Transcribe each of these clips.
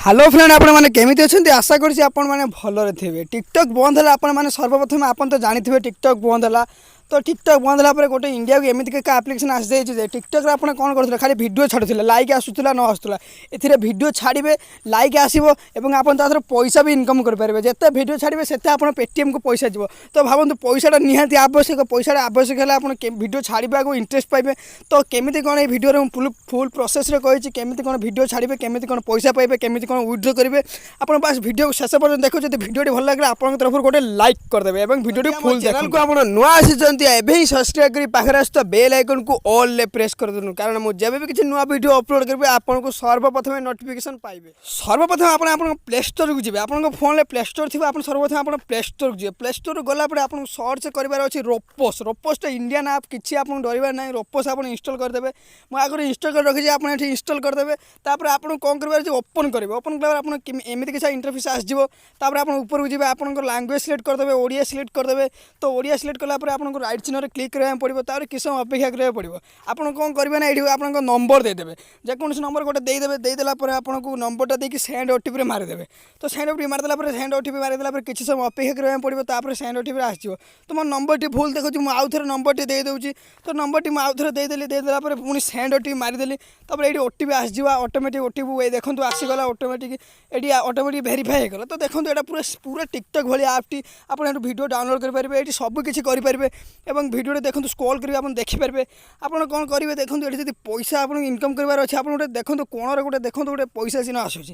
Hello friend आपण मैंने केमी अच्छा आशा करुँच आपण मैंने भलरे थे। टिकटक बंद है आपण मैंने सर्वप्रथम आप तो जानी टिकटक बंद है तो टिकटक बंद है गोटे इंडिया को एमती एक आप्लिकेसन आसी जाए टिकटक आप कौन करते खाली वीडियो छाड़ुले लाइक आसूला न आसूला ए वीडियो छाड़े लाइक आसो आप पैसा भी इनकम करेंगे जिते वीडियो छाड़े से पेटीएम को पैसा जीव तो भावतु पैसा निहाती आवश्यक पैसा आवश्यक है आप वीडियो छाड़ा को इंटरेस्ट पाइबे तो केमी कौन ये वीडियो फुल प्रोसेस कही केमी कौन वीडियो छाड़े केमी कौन पैसा पाइबे केमी कौन विड्रो करेंगे आप बस वीडियो शेष पर्यटन देखो जो वीडियो भल लगे आप तरफ गोटे लाइक करदे और वीडियो फुल चैनल को आप नुआ आसी एवं सब्सक्राइब कर पाखे आस बेल आइकन को ऑल प्रेस कर दूँ कारण मुझे जब भी किसी नुआ वीडियो अपलोड करेंगे आपको सर्वप्रथम नोटिफिकेशन पाइबे। सर्वप्रथम आप प्ले स्टोर को जी आप फोन में प्ले स्टोर थी आप सर्वप्रथम आप प्ले स्टोर को जी प्ले स्टोर गलापर आप सर्च कर रोपोस रोपोस तो इंडियन आप किसी आप डरबार ना रोपोस आप इंस्टॉल करदे मुझे आगे इंस्टॉल कर रखी आप इंस्टॉल करदे तापर आप कौन कर ओपन करेंगे ओपन कला एमती किसी इंटरफेस आसो आप ऊपर को जी आप लैंग्वेज सिलेक्ट करदे ओडिया सिलेक्ट करदे तो ओडिया सिलेक्ट कलापर आपको राइट चिन्ह क्लिक करने पड़ो तार किस समय अपेक्षा करा पड़ो आप कौन करेंगे ना ये आप नंबर देदेवे जेकोसी नंबर गोटे देदेला आपको नंबरटा देखिए सेंड ओटीपी मारिदेवे तो सेंड ओटीपी मारिदेला सेंड ओटीपी मारिदेला किसी समय अपेक्षा करा पड़ो तापर सेंड ओटीपी आसो तो मो नंबर भूल देखो मुझे आउ थे नंबर दे दूँगी तो नंबर मुझे देदेली देदेला पुणी सेंड ओटीपी मारिदेली तापर ये ओटीपी आसो ऑटोमेटिक ओटीपी देखो आसीगला ऑटोमेटिक ये ऑटोमेटिक वेरीफाई होगा तो देखो यहाँ पूरा पूरा टिकटक भाई आपटी आप वीडियो डाउनलोड करेंगे ये सबकि करेंगे और वीडियो देखो स्क्रॉल करेंगे आप देखिपारे आप कौन करेंगे देखो ये जब पैसा आप इनकम करार अच्छे आप गोटे देखो कोण गोटे देखो गोटे पैसा चिन्ह आसूँ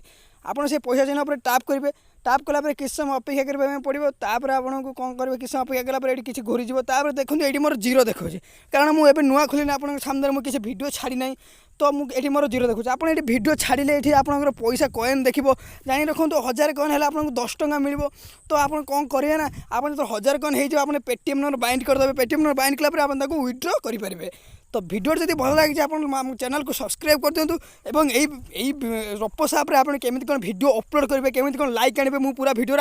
आपड़ से पैसा चिन्ह पर टाप करेंगे टाप कलापर किस समय अपेक्षा करने पड़ो तापर आपको कौन करेंगे किस समय अपेक्षा कलापर ये किसी घूरीज देखो ये मोर जीरो देखो कारण मुझे नुआ खोली आप सामने मुझे किसी वीडियो छाड़ी ना तो मुझे मोर जीरो देखो आप वीडियो छाड़े ये आप पैसा कॉइन देखो जानी रखो 1000 कॉइन है आपको 10 टଙ୍କା मिल तो आप कौन करेंगे ना आप जो 1000 कॉइन हो पेटीएम नंबर बाइंड करदे पेटीएम नंबर बाइंड कलापर आप विड्रो करेंगे तो वीडियो जब भल लगे आप चैनल को सब्सक्राइब कर दिंतु और यही रोपोस आप केमी कौन वीडियो अपलोड करेंगे केमी कौन लाइक आने पूरा वीडियो